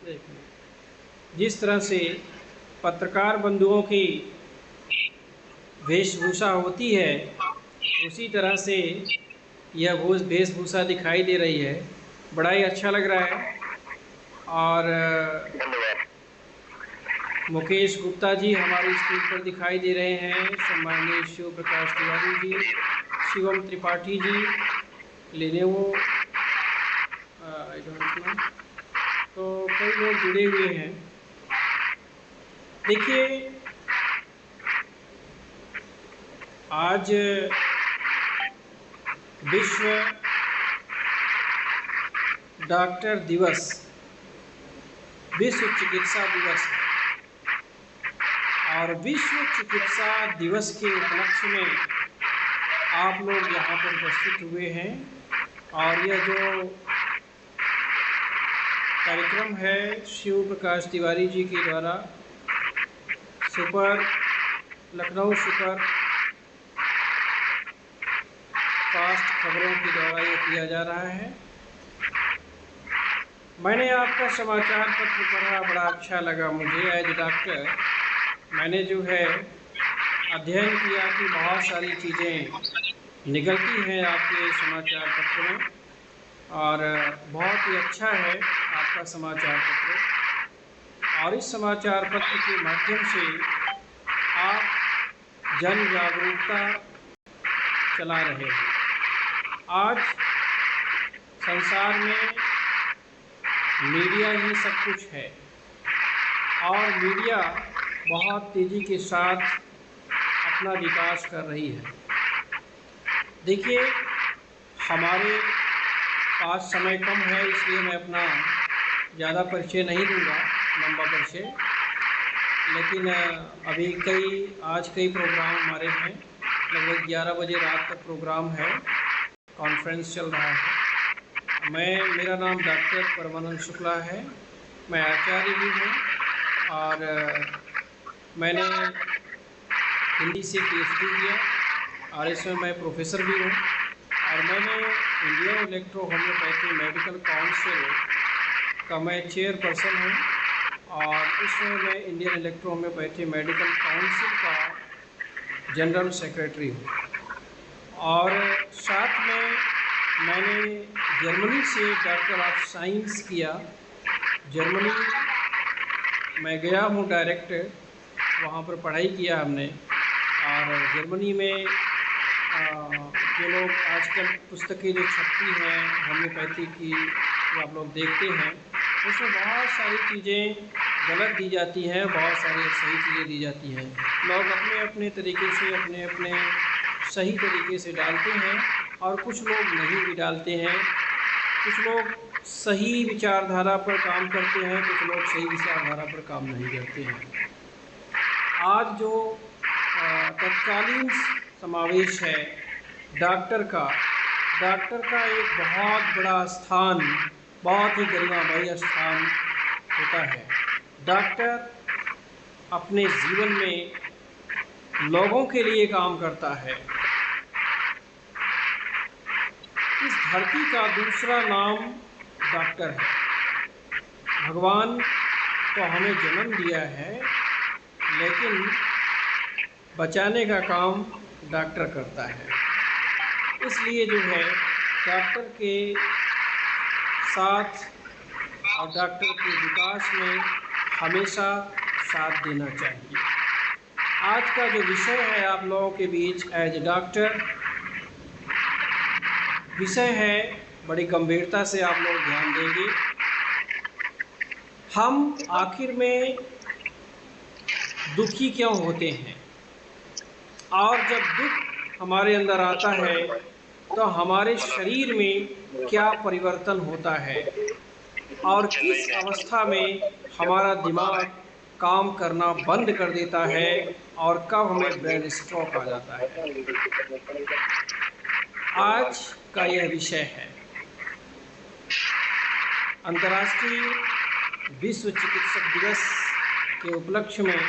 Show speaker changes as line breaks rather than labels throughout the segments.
जिस तरह से पत्रकार बंधुओं की वेशभूषा होती है, उसी तरह से यह वेशभूषा दिखाई दे रही है। बड़ा ही अच्छा लग रहा है। और मुकेश गुप्ता जी हमारी स्क्रीन पर दिखाई दे रहे हैं, सम्माननीय Shiv Prakash Tiwari ji, Shivam Tripathi ji, Lenovo I don't know, तो कई लोग जुड़े हुए हैं। देखिए, आज विश्व डॉक्टर दिवस, विश्व चिकित्सा दिवस है। और विश्व चिकित्सा दिवस के उपलक्ष्य में आप लोग यहाँ पर उपस्थित हुए हैं। और यह जो कार्यक्रम है शिव प्रकाश तिवारी जी के द्वारा लखनऊ सुपर फास्ट खबरों के द्वारा ये किया जा रहा है। मैंने आपका समाचार पत्र पढ़ा, बड़ा अच्छा लगा मुझे। एज डॉक्टर मैंने जो है अध्ययन किया कि बहुत सारी चीज़ें निकलती हैं आपके समाचार पत्र में, और बहुत ही अच्छा है आपका समाचार पत्र। और इस समाचार पत्र के माध्यम से आप जन जागरूकता चला रहे हैं। आज संसार में मीडिया ही सब कुछ है, और मीडिया बहुत तेज़ी के साथ अपना विकास कर रही है। देखिए, हमारे पास समय कम है, इसलिए मैं अपना ज़्यादा परिचय नहीं दूंगा, लंबा परिचय। लेकिन अभी आज कई प्रोग्राम हमारे हैं, लगभग 11 बजे रात तक प्रोग्राम है, कॉन्फ्रेंस चल रहा है। मेरा नाम डॉक्टर परमानंद शुक्ला है, मैं आचार्य भी हूँ, और मैंने हिंदी से PhD किया, और इसमें मैं प्रोफेसर भी हूँ। और मैंने Indian electro homeopathy medical council का मैं चेयरपर्सन हूँ, और इसमें मैं Indian electro homeopathy medical council का जनरल सेक्रेटरी हूँ। और साथ में मैंने जर्मनी से डॉक्टर ऑफ साइंस किया। जर्मनी मैं गया हूँ डायरेक्ट, वहाँ पर पढ़ाई किया हमने। और जर्मनी में जो लोग आजकल पुस्तकें जो छपती हैं होम्योपैथी की, जो आप लोग देखते हैं, उसमें बहुत सारी चीज़ें गलत दी जाती हैं, बहुत सारी सही चीज़ें दी जाती हैं। लोग अपने अपने तरीके से अपने अपने सही तरीके से डालते हैं, और कुछ लोग नहीं भी डालते हैं। कुछ लोग सही विचारधारा पर काम करते हैं, कुछ लोग सही विचारधारा पर काम नहीं करते हैं। आज जो तत्कालीन समावेश है डॉक्टर का एक बहुत बड़ा स्थान, बहुत ही गरिमामय स्थान होता है। डॉक्टर अपने जीवन में लोगों के लिए काम करता है। इस धरती का दूसरा नाम डॉक्टर है। भगवान तो हमें जन्म दिया है, लेकिन बचाने का काम डॉक्टर करता है। इसलिए जो है डॉक्टर के साथ और डॉक्टर के विकास में हमेशा साथ देना चाहिए। आज का जो विषय है आप लोगों के बीच एज डॉक्टर विषय है, बड़ी गंभीरता से आप लोग ध्यान देंगे। हम आखिर में दुखी क्यों होते हैं, और जब दुख हमारे अंदर आता है तो हमारे शरीर में क्या परिवर्तन होता है, और किस अवस्था में हमारा दिमाग काम करना बंद कर देता है, और कब हमें ब्रेन स्ट्रोक आ जाता है। आज का यह विषय है। अंतर्राष्ट्रीय विश्व चिकित्सक दिवस के उपलक्ष्य में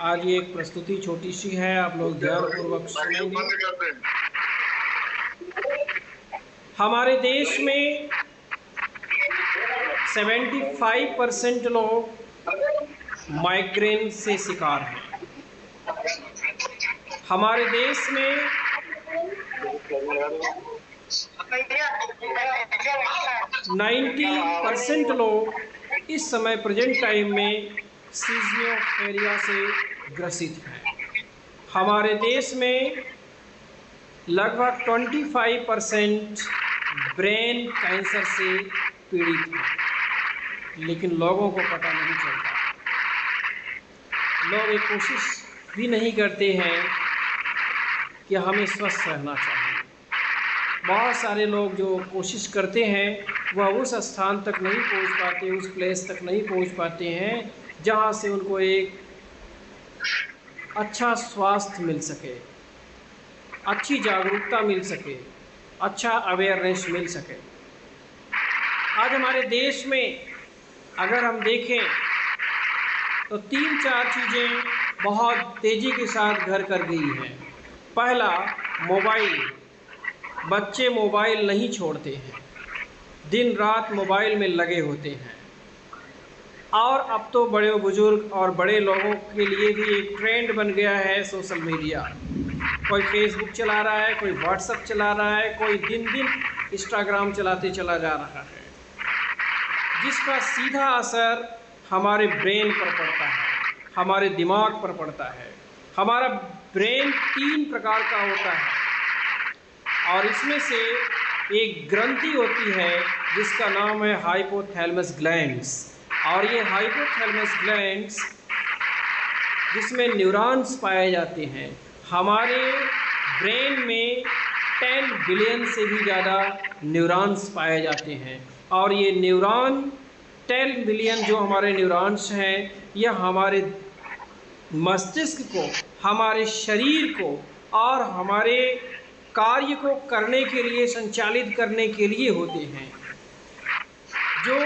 आज ये एक प्रस्तुति छोटी सी है, आप लोग ध्यानपूर्वक सुनेंगे। हमारे देश में 75% लोग माइग्रेन से शिकार हैं। हमारे देश में 90% लोग इस समय प्रेजेंट टाइम में सीज़नियोफेरिया से ग्रसित हैं। हमारे देश में लगभग 25% ब्रेन कैंसर से पीड़ित हैं, लेकिन लोगों को पता नहीं चलता। लोग एक कोशिश भी नहीं करते हैं कि हमें स्वस्थ रहना चाहिए। बहुत सारे लोग जो कोशिश करते हैं वह उस स्थान तक नहीं पहुंच पाते, उस प्लेस तक नहीं पहुंच पाते हैं जहां से उनको एक अच्छा स्वास्थ्य मिल सके, अच्छी जागरूकता मिल सके, अच्छा अवेयरनेस मिल सके। आज हमारे देश में अगर हम देखें तो 3-4 चीज़ें बहुत तेज़ी के साथ घर कर गई हैं। पहला, मोबाइल। बच्चे मोबाइल नहीं छोड़ते हैं, दिन रात मोबाइल में लगे होते हैं। और अब तो बड़े बुजुर्ग और बड़े लोगों के लिए भी एक ट्रेंड बन गया है सोशल मीडिया। कोई फेसबुक चला रहा है, कोई व्हाट्सएप चला रहा है, कोई दिन दिन इंस्टाग्राम चलाते चला जा रहा है, जिसका सीधा असर हमारे ब्रेन पर पड़ता है, हमारे दिमाग पर पड़ता है। हमारा ब्रेन 3 प्रकार का होता है और इसमें से एक ग्रंथि होती है जिसका नाम है हाइपोथैलेमस ग्लैंड्स। और ये हाइपोथैलेमस ग्लैंड्स जिसमें न्यूरॉन्स पाए जाते हैं। हमारे ब्रेन में 10 बिलियन से भी ज़्यादा न्यूरॉन्स पाए जाते हैं और ये न्यूरॉन 10 बिलियन जो हमारे न्यूरॉन्स हैं यह हमारे मस्तिष्क को, हमारे शरीर को और हमारे कार्य को करने के लिए, संचालित करने के लिए होते हैं। जो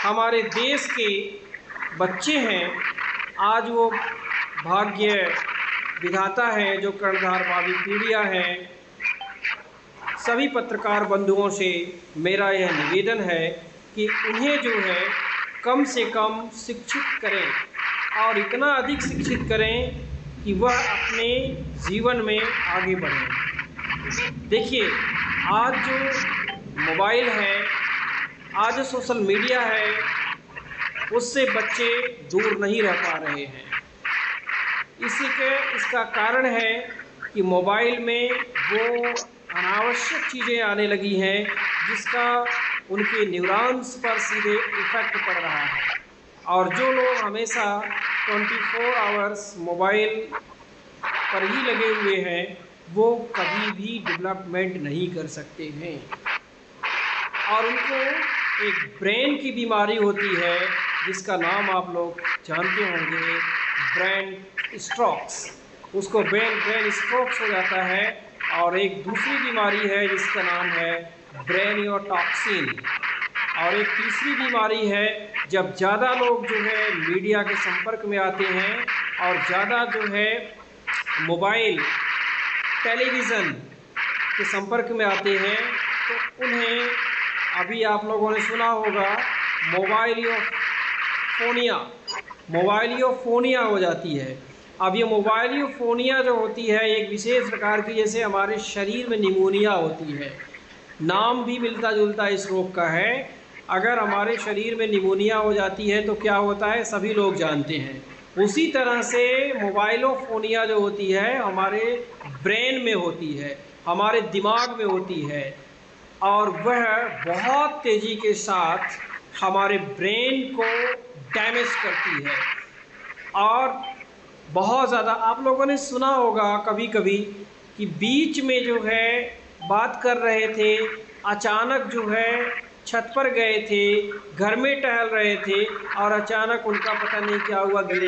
हमारे देश के बच्चे हैं, आज वो भाग्य विधाता है जो कर्णधार भावी पीढ़ियाँ हैं। सभी पत्रकार बंधुओं से मेरा यह निवेदन है कि उन्हें जो है कम से कम शिक्षित करें और इतना अधिक शिक्षित करें कि वह अपने जीवन में आगे बढ़ें। देखिए, आज जो मोबाइल है, आज जो सोशल मीडिया है, उससे बच्चे दूर नहीं रह पा रहे हैं। इसका कारण है कि मोबाइल में वो अनावश्यक चीज़ें आने लगी हैं जिसका उनके न्यूरॉन्स पर सीधे इफ़ेक्ट पड़ रहा है। और जो लोग हमेशा 24 आवर्स मोबाइल पर ही लगे हुए हैं वो कभी भी डेवलपमेंट नहीं कर सकते हैं और उनको एक ब्रेन की बीमारी होती है जिसका नाम आप लोग जानते होंगे, ब्रेन स्ट्रोक्स। उसको ब्रेन स्ट्रोक्स हो जाता है। और एक दूसरी बीमारी है जिसका नाम है ब्रेनियोटॉक्सिन। और एक तीसरी बीमारी है जब ज़्यादा लोग जो है मीडिया के संपर्क में आते हैं और ज़्यादा जो है मोबाइल, टेलीविज़न के संपर्क में आते हैं तो उन्हें, अभी आप लोगों ने सुना होगा, मोबाइलियोफोनिया हो जाती है। अब ये मोबाइलियोफोनिया जो होती है एक विशेष प्रकार की, जैसे हमारे शरीर में निमोनिया होती है, नाम भी मिलता जुलता इस रोग का है। अगर हमारे शरीर में निमोनिया हो जाती है तो क्या होता है सभी लोग जानते हैं। उसी तरह से मोबाइलोफोनिया जो होती है हमारे ब्रेन में होती है, हमारे दिमाग में होती है और वह बहुत तेज़ी के साथ हमारे ब्रेन को डैमेज करती है। और बहुत ज़्यादा आप लोगों ने सुना होगा कभी कभी कि बीच में जो है बात कर रहे थे, अचानक जो है छत पर गए थे, घर में टहल रहे थे और अचानक उनका पता नहीं क्या हुआ, गिरे,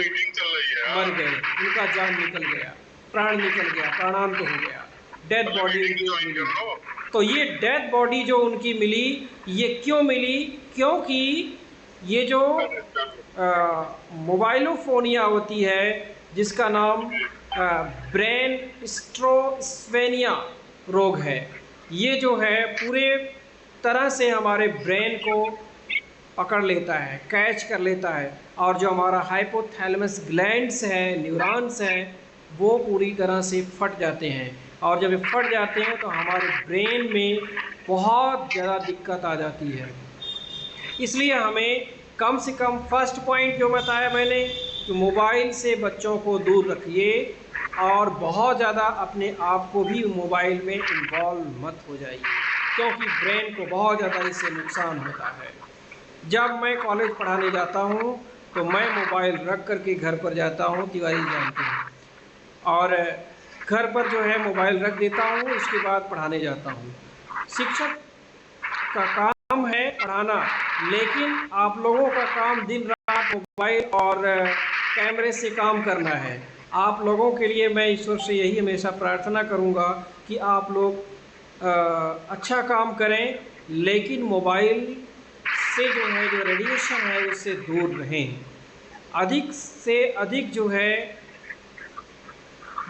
मर गए, उनका जान निकल गया, प्राण निकल गया, प्राणांत हो गया, डेड बॉडी उनकी मिली। तो ये डेड बॉडी जो उनकी मिली, ये क्यों मिली? क्योंकि ये जो मोबाइलोफोनिया होती है जिसका नाम ब्रेन स्ट्रोस्वेनिया, रोग है। ये जो है पूरे तरह से हमारे ब्रेन को पकड़ लेता है, कैच कर लेता है, और जो हमारा हाइपोथैलेमस ग्लैंड्स हैं, न्यूरॉन्स हैं, वो पूरी तरह से फट जाते हैं। और जब ये फट जाते हैं तो हमारे ब्रेन में बहुत ज़्यादा दिक्कत आ जाती है। इसलिए हमें कम से कम फर्स्ट पॉइंट जो बताया मैंने कि मोबाइल से बच्चों को दूर रखिए, और बहुत ज़्यादा अपने आप को भी मोबाइल में इन्वॉल्व मत हो जाइए, क्योंकि ब्रेन को बहुत ज़्यादा इससे नुकसान होता है। जब मैं कॉलेज पढ़ाने जाता हूँ तो मैं मोबाइल रख कर के घर पर जाता हूँ, तिवारी जानते हैं, और घर पर जो है मोबाइल रख देता हूँ, उसके बाद पढ़ाने जाता हूँ। शिक्षक का काम है पढ़ाना, लेकिन आप लोगों का काम दिन रात मोबाइल और कैमरे से काम करना है। आप लोगों के लिए मैं ईश्वर से यही हमेशा प्रार्थना करूँगा कि आप लोग अच्छा काम करें, लेकिन मोबाइल से जो है जो रेडिएशन है उससे दूर रहें। अधिक से अधिक जो है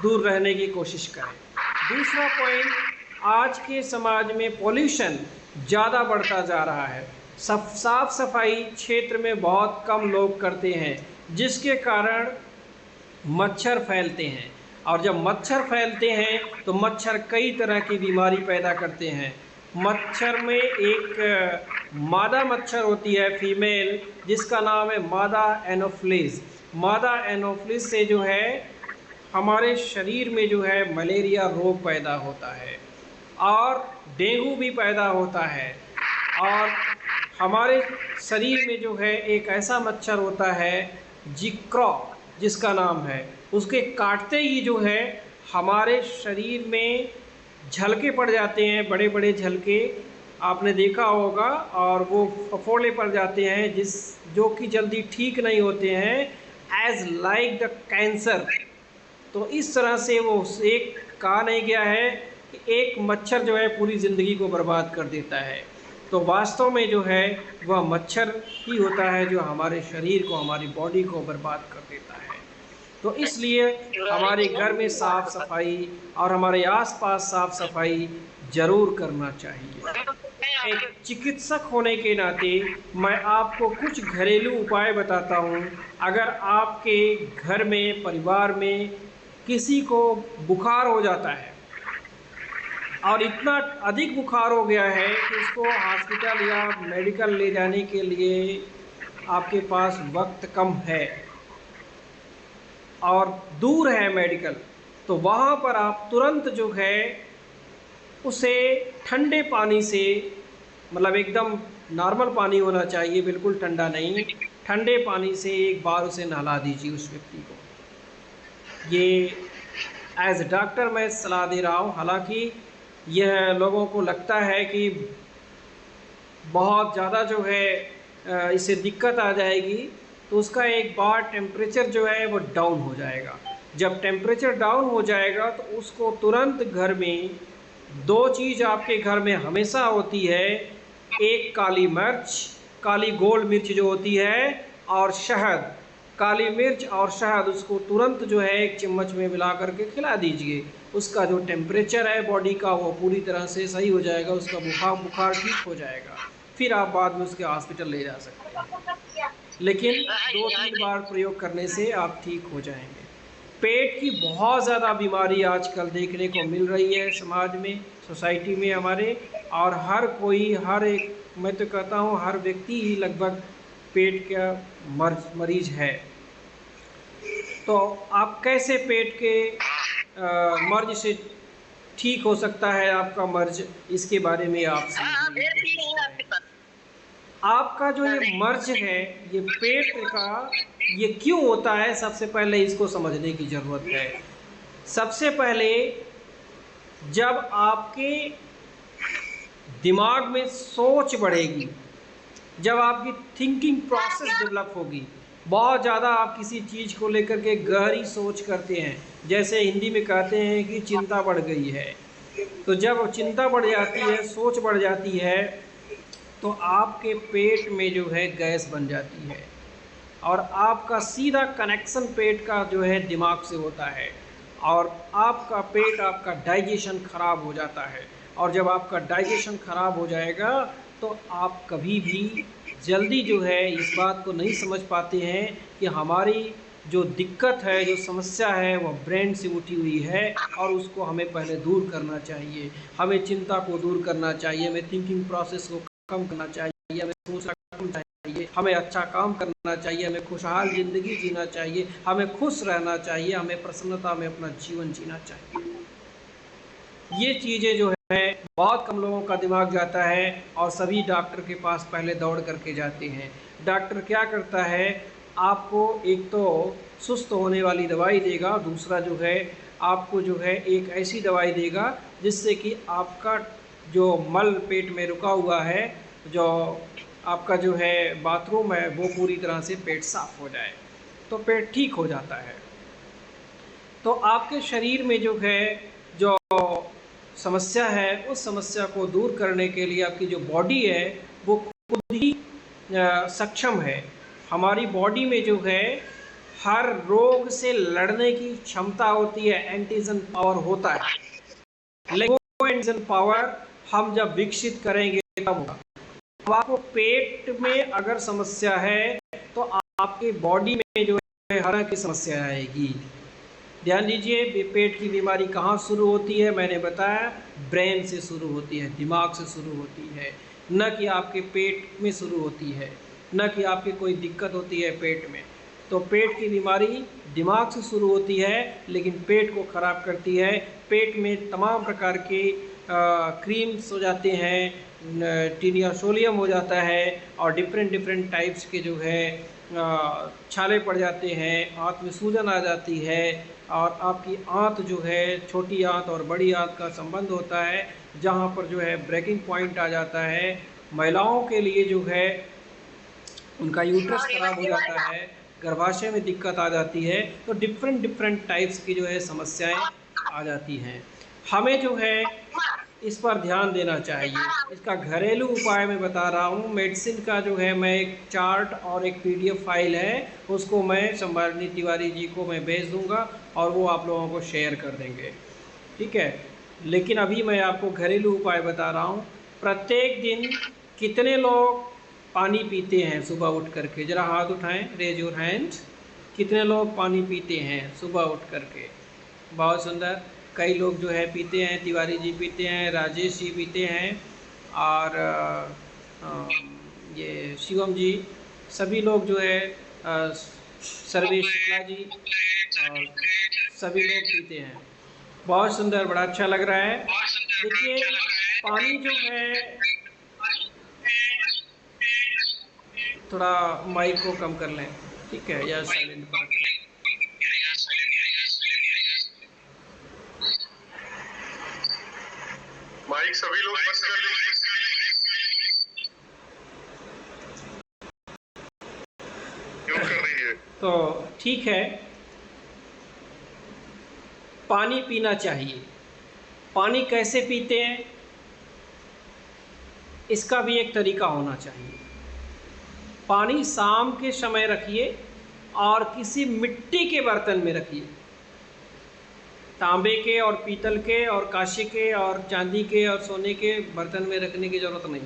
दूर रहने की कोशिश करें। दूसरा पॉइंट, आज के समाज में पॉल्यूशन ज़्यादा बढ़ता जा रहा है। साफ सफाई क्षेत्र में बहुत कम लोग करते हैं, जिसके कारण मच्छर फैलते हैं, और जब मच्छर फैलते हैं तो मच्छर कई तरह की बीमारी पैदा करते हैं। मच्छर में एक मादा मच्छर होती है, फीमेल, जिसका नाम है मादा एनोफ्लिस। मादा एनोफ्लिस से जो है हमारे शरीर में जो है मलेरिया रोग पैदा होता है, और डेंगू भी पैदा होता है। और हमारे शरीर में जो है एक ऐसा मच्छर होता है जिक्रो, जिसका नाम है, उसके काटते ही जो है हमारे शरीर में झलके पड़ जाते हैं, बड़े बड़े झलके, आपने देखा होगा, और वो फफोले पड़ जाते हैं जो कि जल्दी ठीक नहीं होते हैं, एज लाइक द कैंसर। तो इस तरह से वो एक कहा नहीं गया है कि एक मच्छर जो है पूरी ज़िंदगी को बर्बाद कर देता है, तो वास्तव में जो है वह मच्छर ही होता है जो हमारे शरीर को, हमारी बॉडी को बर्बाद कर देता है। तो इसलिए हमारे घर में साफ़ सफाई और हमारे आसपास साफ़ सफाई ज़रूर करना चाहिए। एक चिकित्सक होने के नाते मैं आपको कुछ घरेलू उपाय बताता हूँ। अगर आपके घर में, परिवार में किसी को बुखार हो जाता है और इतना अधिक बुखार हो गया है कि उसको हॉस्पिटल या मेडिकल ले जाने के लिए आपके पास वक्त कम है और दूर है मेडिकल, तो वहाँ पर आप तुरंत जो है उसे ठंडे पानी से, मतलब एकदम नॉर्मल पानी होना चाहिए, बिल्कुल ठंडा नहीं, ठंडे पानी से एक बार उसे नहला दीजिए उस व्यक्ति को। ये एज डॉक्टर मैं सलाह दे रहा हूँ। हालांकि यह लोगों को लगता है कि बहुत ज़्यादा जो है इससे दिक्कत आ जाएगी, तो उसका एक बार टेम्परेचर जो है वो डाउन हो जाएगा। जब टेम्परेचर डाउन हो जाएगा तो उसको तुरंत घर में, दो चीज़ आपके घर में हमेशा होती है, एक काली मिर्च, काली गोल मिर्च जो होती है, और शहद, काली मिर्च और शहद, उसको तुरंत जो है एक चम्मच में मिला करके खिला दीजिए। उसका जो टेम्परेचर है बॉडी का वो पूरी तरह से सही हो जाएगा, उसका बुखार ठीक हो जाएगा। फिर आप बाद में उसके हॉस्पिटल ले जा सकते हैं, लेकिन 2-3 बार प्रयोग करने से आप ठीक हो जाएंगे। पेट की बहुत ज़्यादा बीमारी आजकल देखने को मिल रही है समाज में, सोसाइटी में हमारे, और हर कोई, हर एक, मैं तो कहता हूँ हर व्यक्ति ही लगभग पेट का मरीज है। तो आप कैसे पेट के मर्ज से ठीक हो सकता है आपका मर्ज, इसके बारे में आप समझने की कोशिश करें। आपका जो ये मर्ज है, ये पेट का, ये क्यों होता है, सबसे पहले इसको समझने की ज़रूरत है। सबसे पहले जब आपके दिमाग में सोच बढ़ेगी, जब आपकी थिंकिंग प्रोसेस डेवलप होगी, बहुत ज़्यादा आप किसी चीज़ को लेकर के गहरी सोच करते हैं, जैसे हिंदी में कहते हैं कि चिंता बढ़ गई है, तो जब चिंता बढ़ जाती है, सोच बढ़ जाती है, तो आपके पेट में जो है गैस बन जाती है, और आपका सीधा कनेक्शन पेट का जो है दिमाग से होता है, और आपका पेट, आपका डाइजेशन खराब हो जाता है। और जब आपका डाइजेशन खराब हो जाएगा तो आप कभी भी जल्दी जो है इस बात को नहीं समझ पाते हैं कि हमारी जो दिक्कत है, जो समस्या है, वो ब्रेन से उठी हुई है और उसको हमें पहले दूर करना चाहिए। हमें चिंता को दूर करना चाहिए, हमें थिंकिंग प्रोसेस को कम करना चाहिए, हमें सोचना कम चाहिए, हमें अच्छा काम करना चाहिए, हमें खुशहाल ज़िंदगी जीना चाहिए, हमें खुश रहना चाहिए, हमें प्रसन्नता में अपना जीवन जीना चाहिए। ये चीज़ें जो है बहुत कम लोगों का दिमाग जाता है और सभी डॉक्टर के पास पहले दौड़ करके जाते हैं। डॉक्टर क्या करता है, आपको एक तो सुस्त होने वाली दवाई देगा, दूसरा जो है आपको जो है एक ऐसी दवाई देगा जिससे कि आपका जो मल पेट में रुका हुआ है, जो आपका जो है बाथरूम है, वो पूरी तरह से पेट साफ हो जाए तो पेट ठीक हो जाता है। तो आपके शरीर में जो है जो समस्या है, उस समस्या को दूर करने के लिए आपकी जो बॉडी है वो खुद ही सक्षम है। हमारी बॉडी में जो है हर रोग से लड़ने की क्षमता होती है, एंटीजन पावर होता है। लेकिन वो एंटीजन पावर हम जब विकसित करेंगे तब होगा। अब आपको पेट में अगर समस्या है तो आपकी बॉडी में जो है हर तरह की समस्या आएगी। ध्यान दीजिए, पेट की बीमारी कहाँ शुरू होती है, मैंने बताया ब्रेन से शुरू होती है, दिमाग से शुरू होती है, न कि आपके पेट में शुरू होती है, न कि आपकी कोई दिक्कत होती है पेट में। तो पेट की बीमारी दिमाग से शुरू होती है लेकिन पेट को ख़राब करती है। पेट में तमाम प्रकार के क्रीम्स हो जाते हैं, टीनिया सोलियम हो जाता है और डिफरेंट टाइप्स के जो है छाले पड़ जाते हैं, आंत में सूजन आ जाती है और आपकी आंत जो है, छोटी आंत और बड़ी आंत का संबंध होता है, जहाँ पर जो है ब्रेकिंग पॉइंट आ जाता है। महिलाओं के लिए जो है उनका यूट्रस खराब हो जाता है, गर्भाशय में दिक्कत आ जाती है। तो डिफरेंट टाइप्स की जो है समस्याएं आ जाती हैं। हमें जो है इस पर ध्यान देना चाहिए। इसका घरेलू उपाय मैं बता रहा हूँ। मेडिसिन का जो है मैं एक चार्ट और एक PDF फाइल है, उसको मैं संभारनी तिवारी जी को मैं भेज दूँगा और वो आप लोगों को शेयर कर देंगे, ठीक है। लेकिन अभी मैं आपको घरेलू उपाय बता रहा हूँ। प्रत्येक दिन कितने लोग पानी पीते हैं सुबह उठ करके? ज़रा हाथ उठाएं, रेज योर हैंड। कितने लोग पानी पीते हैं सुबह उठ करके? बहुत सुंदर। कई लोग जो है पीते हैं, तिवारी जी पीते हैं, राजेश जी पीते हैं और ये शिवम जी, सभी लोग जो है सर्वेश शुक्ला जी और सभी लोग पीते हैं। बहुत सुंदर, बड़ा अच्छा लग रहा है। देखिए, पानी जो है, थोड़ा माइक को कम कर लें, ठीक है, या साइलेंट पर रखें।
माइक सभी लोग बंद कर लीजिए। क्यों कर रही है?
तो ठीक है, पानी पीना चाहिए। पानी कैसे पीते हैं, इसका भी एक तरीका होना चाहिए। पानी शाम के समय रखिए और किसी मिट्टी के बर्तन में रखिए। तांबे के और पीतल के और कांसे के और चांदी के और सोने के बर्तन में रखने की ज़रूरत नहीं।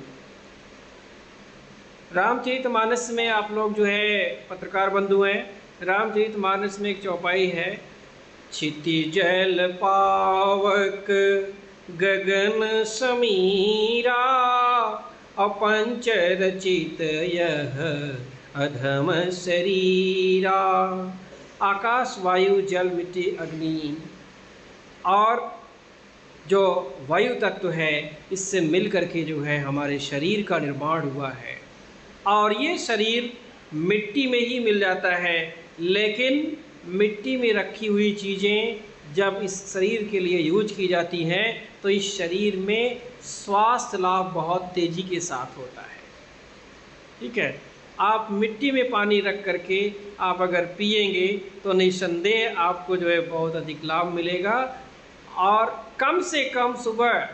रामचरितमानस में आप लोग जो है पत्रकार बंधु हैं, रामचरितमानस में एक चौपाई है, क्षिति जल पावक गगन समीरा, अपंच रचित यह अधम शरीरा। आकाश, वायु, जल, मिट्टी, अग्नि और जो वायु तत्व है, इससे मिल करके जो है हमारे शरीर का निर्माण हुआ है। और ये शरीर मिट्टी में ही मिल जाता है, लेकिन मिट्टी में रखी हुई चीज़ें जब इस शरीर के लिए यूज की जाती हैं तो इस शरीर में स्वास्थ्य लाभ बहुत तेज़ी के साथ होता है, ठीक है। आप मिट्टी में पानी रख करके आप अगर पिएंगे तो निस्संदेह आपको जो है बहुत अधिक लाभ मिलेगा। और कम से कम सुबह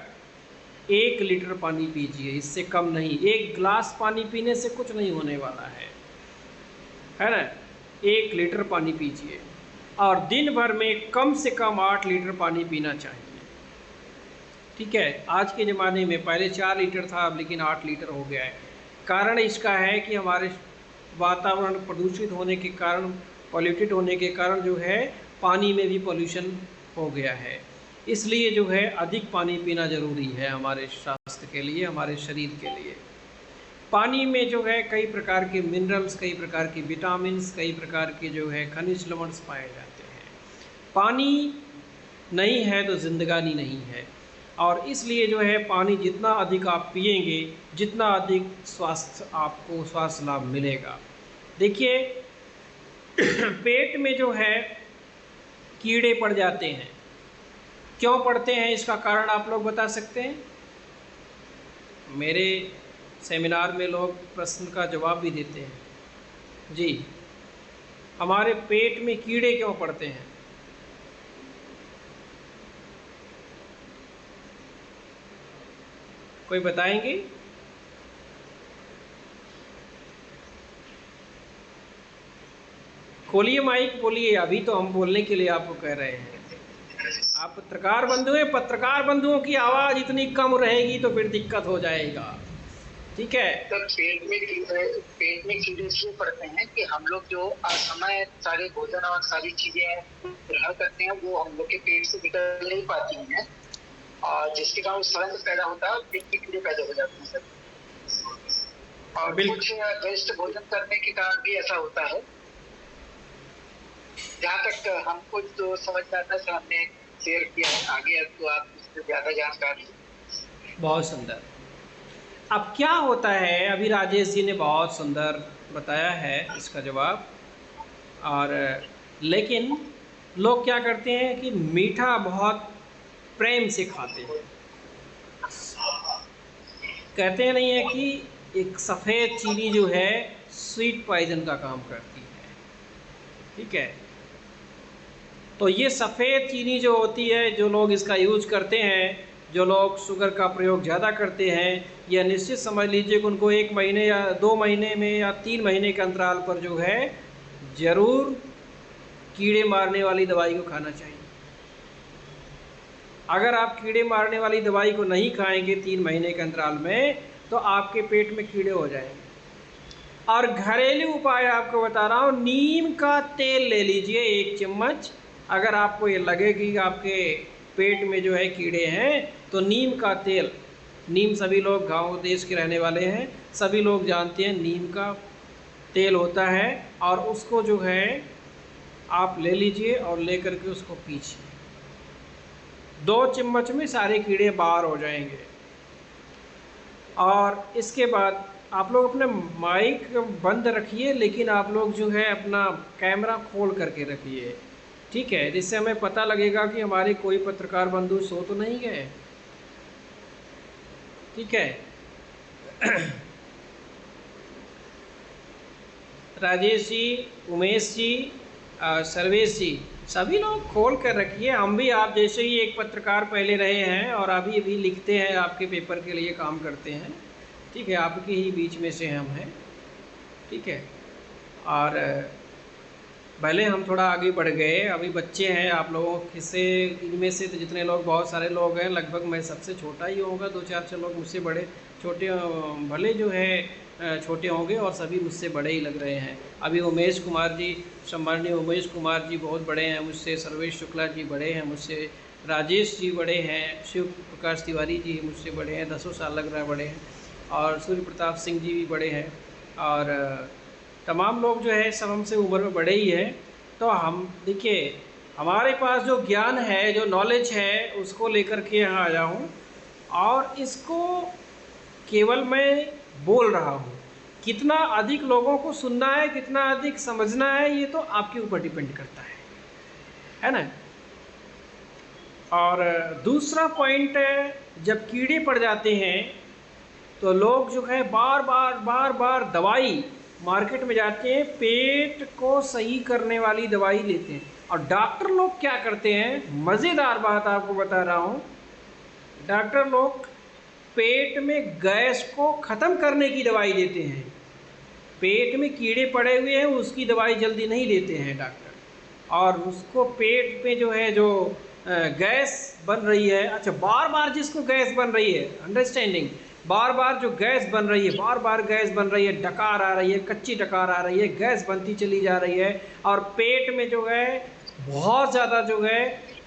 1 लीटर पानी पीजिए, इससे कम नहीं। 1 गिलास पानी पीने से कुछ नहीं होने वाला है ना। 1 लीटर पानी पीजिए। और दिन भर में कम से कम 8 लीटर पानी पीना चाहिए। ठीक है, आज के ज़माने में पहले 4 लीटर था, अब लेकिन 8 लीटर हो गया है। कारण इसका है कि हमारे वातावरण प्रदूषित होने के कारण, पॉल्यूटेड होने के कारण जो है पानी में भी पॉल्यूशन हो गया है। इसलिए जो है अधिक पानी पीना ज़रूरी है हमारे स्वास्थ्य के लिए, हमारे शरीर के लिए। पानी में जो है कई प्रकार के मिनरल्स, कई प्रकार की विटामिन्स, कई प्रकार के जो है खनिज लवण पाए जाते हैं। पानी नहीं है तो जिंदगानी नहीं है, और इसलिए जो है पानी जितना अधिक आप पिएंगे, जितना अधिक आपको स्वास्थ्य लाभ मिलेगा। देखिए पेट में जो है कीड़े पड़ जाते हैं, क्यों पड़ते हैं इसका कारण आप लोग बता सकते हैं? मेरे सेमिनार में लोग प्रश्न का जवाब भी देते हैं। जी, हमारे पेट में कीड़े क्यों पड़ते हैं? कोई बताएंगे? खोलिए माइक, बोलिए। अभी तो हम बोलने के लिए आपको कह रहे हैं। आप पत्रकार बंधु हैं, पत्रकार बंधुओं की आवाज़ इतनी कम रहेगी तो फिर दिक्कत हो जाएगा। ठीक है,
तो पेट में कीड़े इसलिए पड़ते हैं कि हम लोग जो असमय सारे भोजन और सारी चीजें ग्रहण करते हैं वो हम लोग के पेट से निकल नहीं पाती हैं, और जिसके कारण सुगंध पैदा होता है, पेट के कीड़े पैदा हो जाते हैं सर। और कुछ वेस्ट भोजन करने के कारण भी ऐसा होता है। जहाँ तक हमको जो समझ में आता है हमने शेयर किया है, आगे तो आप इससे ज्यादा जानकारी।
बहुत सुंदर। अब क्या होता है, अभी राजेश जी ने बहुत सुंदर बताया है इसका जवाब। और लेकिन लोग क्या करते हैं कि मीठा बहुत प्रेम से खाते हैं। कहते हैं नहीं है कि एक सफ़ेद चीनी जो है स्वीट पॉइजन का काम करती है। ठीक है, तो ये सफ़ेद चीनी जो होती है, जो लोग इसका यूज़ करते हैं, जो लोग शुगर का प्रयोग ज़्यादा करते हैं, या निश्चित समझ लीजिए कि उनको 1 महीने या 2 महीने में या 3 महीने के अंतराल पर जो है ज़रूर कीड़े मारने वाली दवाई को खाना चाहिए। अगर आप कीड़े मारने वाली दवाई को नहीं खाएंगे 3 महीने के अंतराल में, तो आपके पेट में कीड़े हो जाएंगे। और घरेलू उपाय आपको बता रहा हूँ, नीम का तेल ले लीजिए 1 चम्मच। अगर आपको ये लगे कि आपके पेट में जो है कीड़े हैं, तो नीम का तेल, नीम सभी लोग गांव देश के रहने वाले हैं, सभी लोग जानते हैं नीम का तेल होता है, और उसको जो है आप ले लीजिए और ले करके उसको पीछिए। 2 चम्मच में सारे कीड़े बाहर हो जाएंगे। और इसके बाद आप लोग अपने माइक बंद रखिए, लेकिन आप लोग जो है अपना कैमरा खोल करके रखिए। ठीक है, जिससे हमें पता लगेगा कि हमारे कोई पत्रकार बंधु सो तो नहीं गए। ठीक है राजेश जी, उमेश जी, सर्वेश जी, सभी लोग खोल कर रखिए। हम भी आप जैसे ही एक पत्रकार पहले रहे हैं और अभी भी लिखते हैं, आपके पेपर के लिए काम करते हैं। ठीक है, आपके ही बीच में से हम हैं। ठीक है, और पहले हम थोड़ा आगे बढ़ गए, अभी बच्चे हैं आप लोगों से, इनमें से तो जितने लोग, बहुत सारे लोग हैं, लगभग मैं सबसे छोटा ही होगा, 2-4 लोग मुझसे बड़े, छोटे भले जो है छोटे होंगे, और सभी मुझसे बड़े ही लग रहे हैं। अभी उमेश कुमार जी, सम्माननीय उमेश कुमार जी बहुत बड़े हैं मुझसे, सर्वेश शुक्ला जी बड़े हैं मुझसे, राजेश जी बड़े हैं, शिव प्रकाश तिवारी जी मुझसे बड़े हैं, 10 साल लग रहा है बड़े हैं, और सूर्य प्रताप सिंह जी भी बड़े हैं, और तमाम लोग जो है सब हमसे उम्र में बड़े ही हैं। तो हम देखिए, हमारे पास जो ज्ञान है, जो नॉलेज है, उसको लेकर के यहाँ आया हूँ, और इसको केवल मैं बोल रहा हूँ। कितना अधिक लोगों को सुनना है, कितना अधिक समझना है, ये तो आपके ऊपर डिपेंड करता है ना। और दूसरा पॉइंट है, जब कीड़े पड़ जाते हैं तो लोग जो है बार बार दवाई मार्केट में जाते हैं, पेट को सही करने वाली दवाई लेते हैं। और डॉक्टर लोग क्या करते हैं, मज़ेदार बात आपको बता रहा हूँ, डॉक्टर लोग पेट में गैस को ख़त्म करने की दवाई देते हैं। पेट में कीड़े पड़े हुए हैं, उसकी दवाई जल्दी नहीं देते हैं डॉक्टर। और उसको पेट में जो है जो गैस बन रही है, अच्छा बार बार जिसको गैस बन रही है, अंडरस्टैंडिंग, बार बार जो गैस बन रही है, बार बार गैस बन रही है, डकार आ रही है, कच्ची डकार आ रही है, गैस बनती चली जा रही है और पेट में जो है बहुत ज़्यादा जो है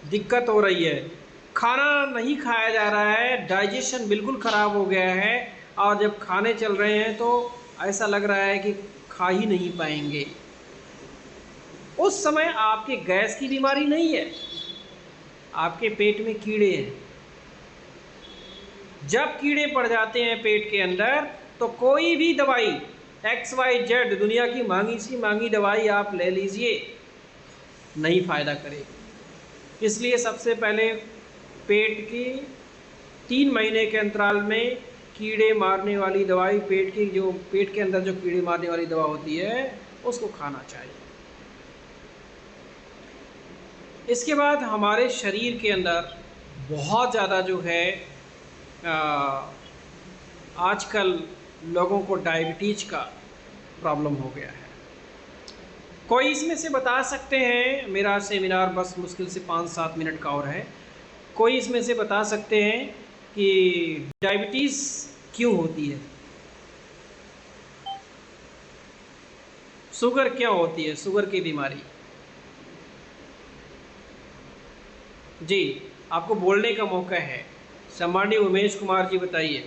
दिक्कत हो रही है, खाना नहीं खाया जा रहा है, डाइजेशन बिल्कुल ख़राब हो गया है और जब खाने चल रहे हैं तो ऐसा लग रहा है कि खा ही नहीं पाएंगे। उस समय आपके गैस की बीमारी नहीं है, आपके पेट में कीड़े हैं। जब कीड़े पड़ जाते हैं पेट के अंदर तो कोई भी दवाई XYZ दुनिया की महंगी सी महंगी दवाई आप ले लीजिए, नहीं फ़ायदा करेगी। इसलिए सबसे पहले पेट की 3 महीने के अंतराल में कीड़े मारने वाली दवाई, पेट के अंदर जो कीड़े मारने वाली दवा होती है उसको खाना चाहिए। इसके बाद हमारे शरीर के अंदर बहुत ज़्यादा जो है आजकल लोगों को डायबिटीज का प्रॉब्लम हो गया है। कोई इसमें से बता सकते हैं, मेरा सेमिनार बस मुश्किल से 5-7 मिनट का और है, कोई इसमें से बता सकते हैं कि डायबिटीज़ क्यों होती है, शुगर क्यों होती है, शुगर की बीमारी? जी, आपको बोलने का मौका है। सम्माननीय उमेश कुमार जी बताइए।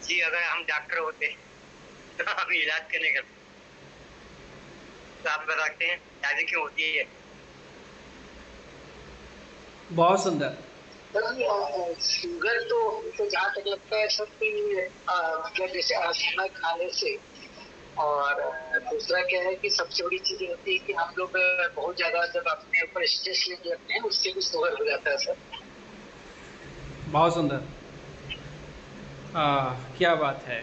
जी, अगर हम डॉक्टर होते तो हम इलाज करने का, तो आप बता सकते हैं डायबिटीज क्यों होती है?
बहुत सुंदर।
शुगर तो जहाँ तक लगता है सब मतलब जैसे असमय खाने से, और दूसरा क्या है कि सबसे बड़ी चीज होती है कि हम लोग बहुत ज्यादा जब अपने ऊपर स्ट्रेस लेने लगते हैं उससे भी शुगर हो जाता है सर।
बहुत सुंदर, क्या बात है।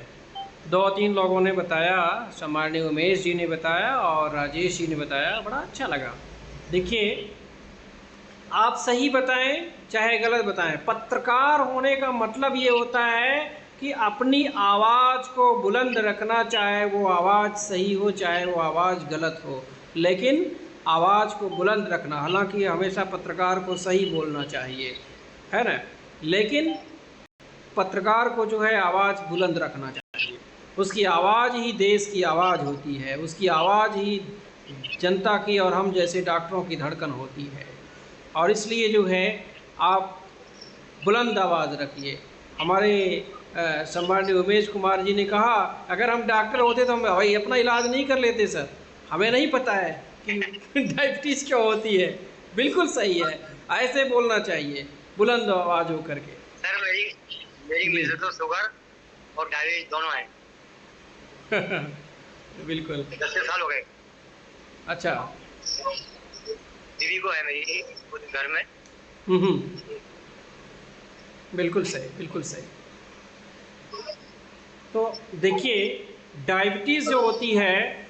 2-3 लोगों ने बताया, सम्माननीय उमेश जी ने बताया और राजेश जी ने बताया, बड़ा अच्छा लगा। देखिए, आप सही बताएं चाहे गलत बताएं, पत्रकार होने का मतलब ये होता है कि अपनी आवाज़ को बुलंद रखना, चाहे वो आवाज़ सही हो चाहे वो आवाज़ गलत हो, लेकिन आवाज़ को बुलंद रखना। हालांकि हमेशा पत्रकार को सही बोलना चाहिए, है ना, लेकिन पत्रकार को जो है आवाज़ बुलंद रखना चाहिए। उसकी आवाज़ ही देश की आवाज़ होती है, उसकी आवाज़ ही जनता की और हम जैसे डॉक्टरों की धड़कन होती है। और इसलिए जो है आप बुलंद आवाज़ रखिए। हमारे सम्माननीय उमेश कुमार जी ने कहा, अगर हम डॉक्टर होते तो हम भाई अपना इलाज नहीं कर लेते सर, हमें नहीं पता है कि डायबिटीज़ क्यों होती है। बिल्कुल सही है, ऐसे बोलना चाहिए बुलंद आवाज़ हो करके।
सर मेरी मिसेज तो शुगर और डायबिटीज दोनों है।
बिल्कुल।
10 साल हो गए।
अच्छा,
दीदी को है मेरी खुद घर में।
बिल्कुल सही, बिल्कुल सही। तो देखिए, डायबिटीज़ जो होती है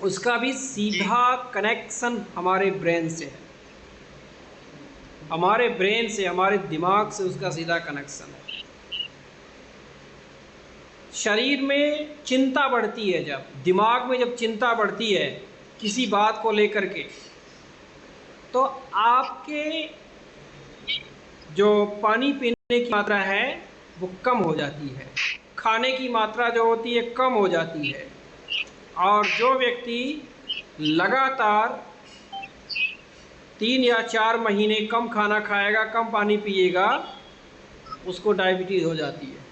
उसका भी सीधा कनेक्शन हमारे ब्रेन से है, हमारे ब्रेन से, हमारे दिमाग से उसका सीधा कनेक्शन है। शरीर में चिंता बढ़ती है, जब दिमाग में जब चिंता बढ़ती है किसी बात को लेकर के, तो आपके जो पानी पीने की मात्रा है वो कम हो जाती है, खाने की मात्रा जो होती है कम हो जाती है, और जो व्यक्ति लगातार 3 या 4 महीने कम खाना खाएगा, कम पानी पिएगा, उसको डायबिटीज़ हो जाती है।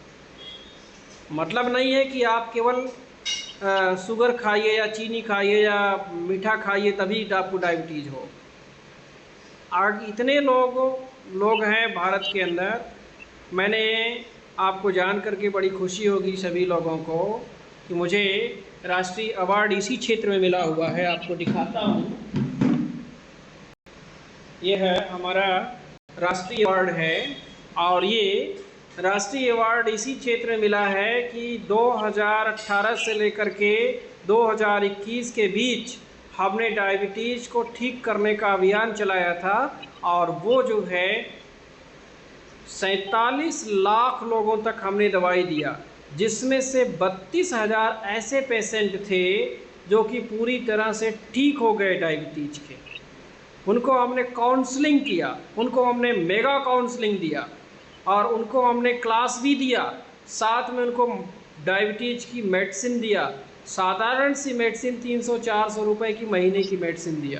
मतलब नहीं है कि आप केवल शुगर खाइए या चीनी खाइए या मीठा खाइए तभी आपको डायबिटीज़ हो। आज इतने लोग हैं भारत के अंदर, मैंने आपको जान करके बड़ी खुशी होगी सभी लोगों को कि मुझे राष्ट्रीय अवार्ड इसी क्षेत्र में मिला हुआ है। आपको दिखाता हूँ, ये है हमारा राष्ट्रीय अवार्ड है, और ये राष्ट्रीय अवार्ड इसी क्षेत्र में मिला है कि 2018 से लेकर के 2021 के बीच हमने डायबिटीज़ को ठीक करने का अभियान चलाया था, और वो जो है 47 लाख लोगों तक हमने दवाई दिया। जिसमें से 32,000 ऐसे पेशेंट थे जो कि पूरी तरह से ठीक हो गए डायबिटीज के। उनको हमने काउंसलिंग किया, उनको हमने मेगा काउंसलिंग दिया और उनको हमने क्लास भी दिया, साथ में उनको डायबिटीज की मेडिसिन दिया। साधारण सी मेडिसिन 300-400 रुपए की महीने की मेडिसिन दिया,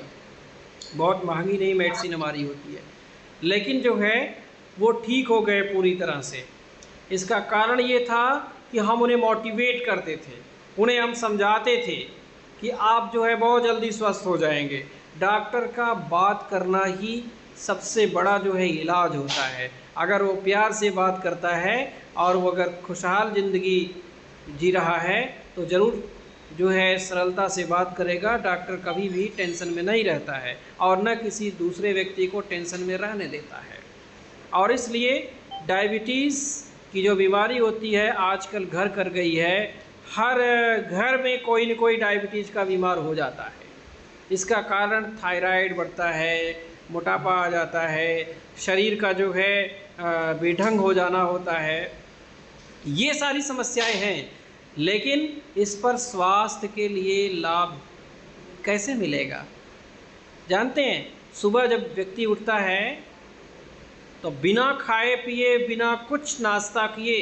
बहुत महंगी नहीं मेडिसिन हमारी होती है, लेकिन जो है वो ठीक हो गए पूरी तरह से। इसका कारण ये था कि हम उन्हें मोटिवेट करते थे, उन्हें हम समझाते थे कि आप जो है बहुत जल्दी स्वस्थ हो जाएंगे। डॉक्टर का बात करना ही सबसे बड़ा जो है इलाज होता है। अगर वो प्यार से बात करता है और वो अगर खुशहाल ज़िंदगी जी रहा है तो ज़रूर जो है सरलता से बात करेगा। डॉक्टर कभी भी टेंशन में नहीं रहता है और न किसी दूसरे व्यक्ति को टेंशन में रहने देता है। और इसलिए डायबिटीज़ की जो बीमारी होती है आजकल घर कर गई है। हर घर में कोई न कोई डायबिटीज़ का बीमार हो जाता है। इसका कारण थायराइड बढ़ता है, मोटापा आ जाता है, शरीर का जो है बेढंग हो जाना होता है, ये सारी समस्याएं हैं। लेकिन इस पर स्वास्थ्य के लिए लाभ कैसे मिलेगा जानते हैं? सुबह जब व्यक्ति उठता है तो बिना खाए पिए, बिना कुछ नाश्ता किए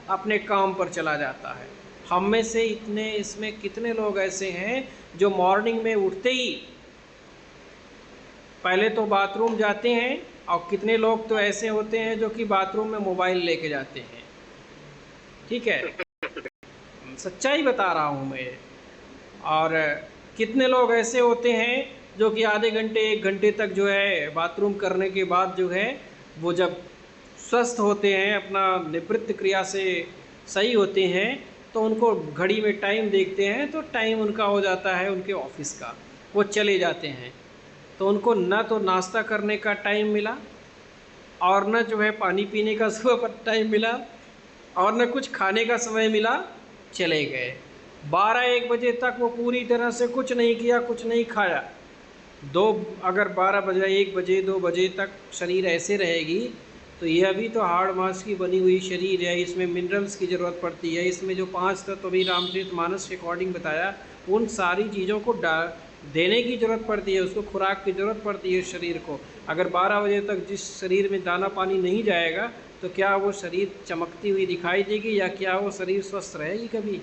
अपने काम पर चला जाता है। हम में से इसमें कितने लोग ऐसे हैं जो मॉर्निंग में उठते ही पहले तो बाथरूम जाते हैं, और कितने लोग तो ऐसे होते हैं जो कि बाथरूम में मोबाइल लेके जाते हैं। ठीक है, सच्चाई बता रहा हूँ मैं। और कितने लोग ऐसे होते हैं जो कि आधे घंटे 1 घंटे तक जो है बाथरूम करने के बाद जो है वो जब स्वस्थ होते हैं, अपना निवृत्त क्रिया से सही होते हैं, तो उनको घड़ी में टाइम देखते हैं तो टाइम उनका हो जाता है उनके ऑफिस का, वो चले जाते हैं। तो उनको न तो नाश्ता करने का टाइम मिला और न जो है पानी पीने का सुबह पर टाइम मिला और न कुछ खाने का समय मिला, चले गए। 12-1 बजे तक वो पूरी तरह से कुछ नहीं किया, कुछ नहीं खाया। अगर 12 बजे 1 बजे 2 बजे तक शरीर ऐसे रहेगी तो यह भी तो हाड़ मांस की बनी हुई शरीर है, इसमें मिनरल्स की ज़रूरत पड़ती है। इसमें जो 5 तत्व अभी रामचरितमानस के अकॉर्डिंग बताया, उन सारी चीज़ों को देने की ज़रूरत पड़ती है, उसको खुराक की ज़रूरत पड़ती है शरीर को। अगर 12 बजे तक जिस शरीर में दाना पानी नहीं जाएगा तो क्या वो शरीर चमकती हुई दिखाई देगी या क्या वो शरीर स्वस्थ रहेगी कभी?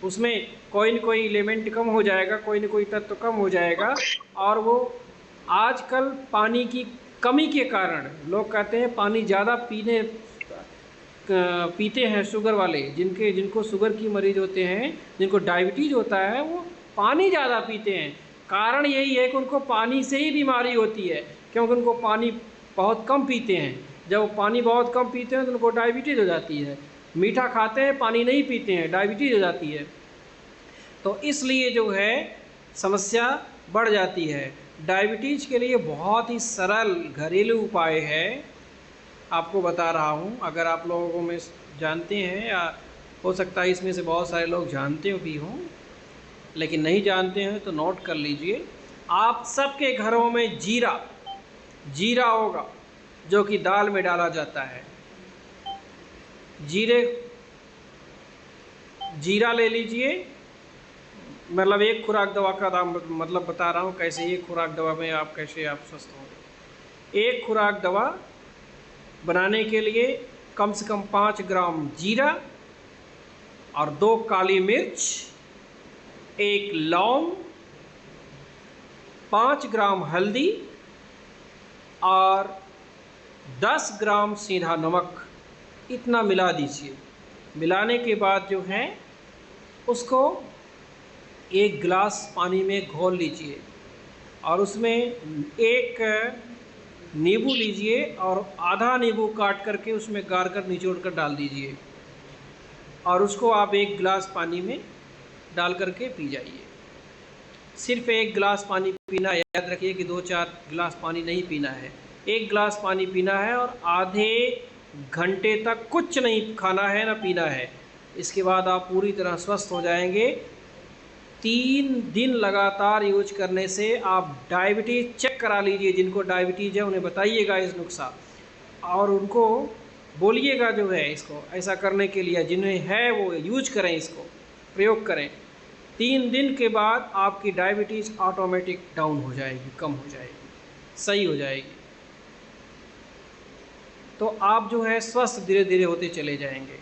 उसमें कोई न कोई एलिमेंट कम हो जाएगा, कोई न कोई तत्व कम हो जाएगा। और वो आजकल पानी की कमी के कारण लोग कहते हैं पानी ज़्यादा पीते हैं शुगर वाले, जिनको शुगर की मरीज़ होते हैं, जिनको डायबिटीज़ होता है, वो पानी ज़्यादा पीते हैं। कारण यही है कि उनको पानी से ही बीमारी होती है, क्योंकि उनको पानी बहुत कम पीते हैं। जब वो पानी बहुत कम पीते हैं तो उनको डायबिटीज़ हो जाती है। मीठा खाते हैं, पानी नहीं पीते हैं, डायबिटीज़ हो जाती है। तो इसलिए जो है समस्या बढ़ जाती है। डायबिटीज़ के लिए बहुत ही सरल घरेलू उपाय है, आपको बता रहा हूँ। अगर आप लोगों में जानते हैं, या हो सकता है इसमें से बहुत सारे लोग जानते भी हों, लेकिन नहीं जानते हैं तो नोट कर लीजिए। आप सबके घरों में जीरा होगा, जो कि दाल में डाला जाता है। जीरा ले लीजिए, मतलब 1 खुराक दवा का दाम मतलब बता रहा हूँ कैसे 1 खुराक दवा में आप कैसे स्वस्थ होंगे। 1 खुराक दवा बनाने के लिए कम से कम 5 ग्राम जीरा और 2 काली मिर्च, 1 लौंग, 5 ग्राम हल्दी और 10 ग्राम सीधा नमक, इतना मिला दीजिए। मिलाने के बाद जो है उसको 1 गिलास पानी में घोल लीजिए और उसमें 1 नींबू लीजिए और आधा नींबू काट करके उसमें गार कर निचोड़ कर डाल दीजिए और उसको आप 1 गिलास पानी में डाल करके पी जाइए। सिर्फ 1 गिलास पानी पीना, याद रखिए कि 2-4 गिलास पानी नहीं पीना है, 1 गिलास पानी पीना है और आधे घंटे तक कुछ नहीं खाना है ना पीना है। इसके बाद आप पूरी तरह स्वस्थ हो जाएंगे। 3 दिन लगातार यूज करने से आप डायबिटीज़ चेक करा लीजिए, जिनको डायबिटीज़ है उन्हें बताइएगा इस नुस्खा, और उनको बोलिएगा जो है इसको ऐसा करने के लिए, जिन्हें है वो यूज करें, इसको प्रयोग करें। 3 दिन के बाद आपकी डायबिटीज़ ऑटोमेटिक डाउन हो जाएगी, कम हो जाएगी, सही हो जाएगी। तो आप जो है स्वस्थ धीरे धीरे होते चले जाएंगे।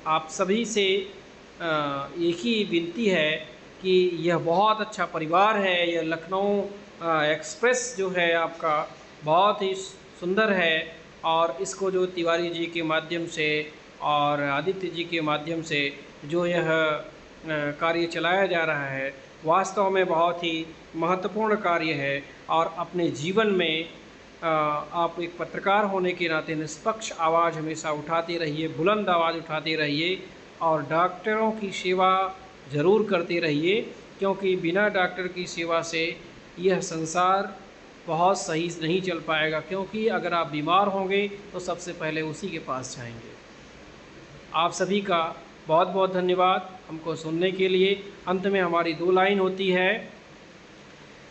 आप सभी से एक ही विनती है कि यह बहुत अच्छा परिवार है, यह लखनऊ एक्सप्रेस जो है आपका बहुत ही सुंदर है, और इसको जो तिवारी जी के माध्यम से और आदित्य जी के माध्यम से जो यह कार्य चलाया जा रहा है, वास्तव में बहुत ही महत्वपूर्ण कार्य है। और अपने जीवन में आप एक पत्रकार होने के नाते निष्पक्ष आवाज़ हमेशा उठाते रहिए, बुलंद आवाज़ उठाते रहिए, और डॉक्टरों की सेवा ज़रूर करते रहिए, क्योंकि बिना डॉक्टर की सेवा से यह संसार बहुत सही नहीं चल पाएगा। क्योंकि अगर आप बीमार होंगे तो सबसे पहले उसी के पास जाएंगे। आप सभी का बहुत बहुत धन्यवाद हमको सुनने के लिए। अंत में हमारी 2 लाइन होती है,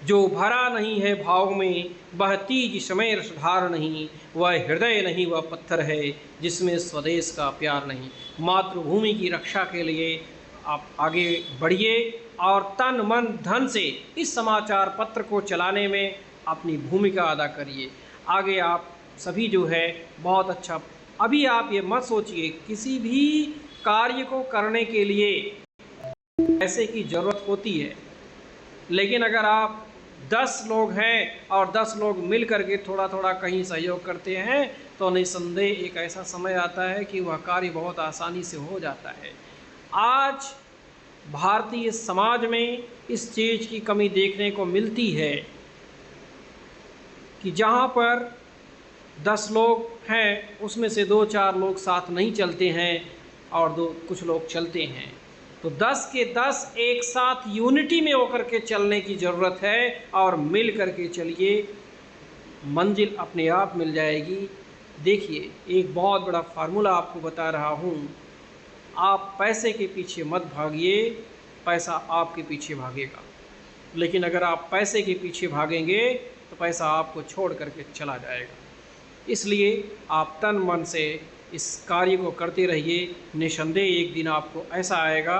जो भरा नहीं है भाव में वह तीज समय रसधार नहीं, वह हृदय नहीं वह पत्थर है जिसमें स्वदेश का प्यार नहीं। मातृभूमि की रक्षा के लिए आप आगे बढ़िए और तन मन धन से इस समाचार पत्र को चलाने में अपनी भूमिका अदा करिए। आगे आप सभी जो है बहुत अच्छा। अभी आप ये मत सोचिए, किसी भी कार्य को करने के लिए पैसे की ज़रूरत होती है, लेकिन अगर आप 10 लोग हैं और 10 लोग मिल करके थोड़ा थोड़ा कहीं सहयोग करते हैं तो निस्संदेह एक ऐसा समय आता है कि वह कार्य बहुत आसानी से हो जाता है। आज भारतीय समाज में इस चीज़ की कमी देखने को मिलती है कि जहाँ पर 10 लोग हैं उसमें से 2-4 लोग साथ नहीं चलते हैं और कुछ लोग चलते हैं। तो 10 के 10 एक साथ यूनिटी में होकर के चलने की ज़रूरत है, और मिल करके चलिए, मंजिल अपने आप मिल जाएगी। देखिए, एक बहुत बड़ा फार्मूला आपको बता रहा हूँ, आप पैसे के पीछे मत भागिए, पैसा आपके पीछे भागेगा। लेकिन अगर आप पैसे के पीछे भागेंगे तो पैसा आपको छोड़ करके चला जाएगा। इसलिए आप तन मन से इस कार्य को करते रहिए। निसंदेह एक दिन आपको ऐसा आएगा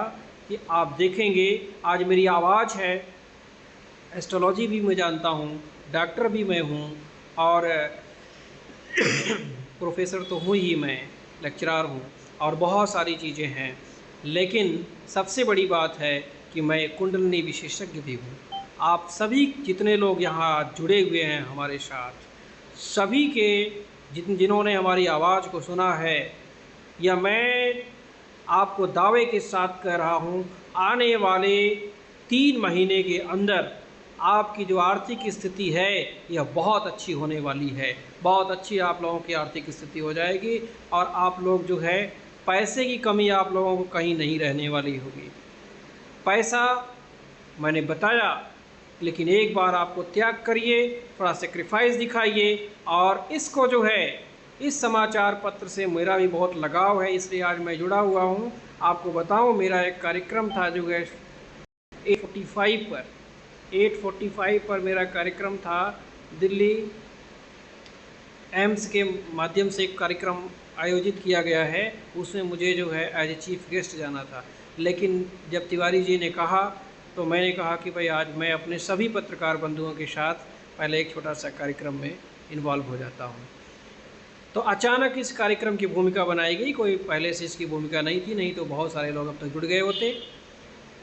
कि आप देखेंगे, आज मेरी आवाज़ है, एस्ट्रोलॉजी भी मैं जानता हूँ, डॉक्टर भी मैं हूँ, और प्रोफेसर तो हूँ ही, मैं लेक्चरर हूँ, और बहुत सारी चीज़ें हैं। लेकिन सबसे बड़ी बात है कि मैं कुंडलिनी विशेषज्ञ भी हूँ। आप सभी जितने लोग यहाँ जुड़े हुए हैं हमारे साथ, सभी के जिन्होंने हमारी आवाज़ को सुना है, या मैं आपको दावे के साथ कह रहा हूँ, आने वाले 3 महीने के अंदर आपकी जो आर्थिक स्थिति है यह बहुत अच्छी होने वाली है। बहुत अच्छी आप लोगों की आर्थिक स्थिति हो जाएगी, और आप लोग जो है पैसे की कमी आप लोगों को कहीं नहीं रहने वाली होगी। पैसा मैंने बताया, लेकिन एक बार आपको त्याग करिए, थोड़ा सेक्रीफाइस दिखाइए, और इसको जो है, इस समाचार पत्र से मेरा भी बहुत लगाव है, इसलिए आज मैं जुड़ा हुआ हूँ। आपको बताऊँ, मेरा एक कार्यक्रम था जो है 8:45 पर मेरा कार्यक्रम था। दिल्ली एम्स के माध्यम से एक कार्यक्रम आयोजित किया गया है, उसमें मुझे जो है एज ए चीफ गेस्ट जाना था। लेकिन जब तिवारी जी ने कहा तो मैंने कहा कि भाई आज मैं अपने सभी पत्रकार बंधुओं के साथ पहले एक छोटा सा कार्यक्रम में इन्वॉल्व हो जाता हूँ। तो अचानक इस कार्यक्रम की भूमिका बनाई गई, कोई पहले से इसकी भूमिका नहीं थी, नहीं तो बहुत सारे लोग अब तक जुड़ गए होते।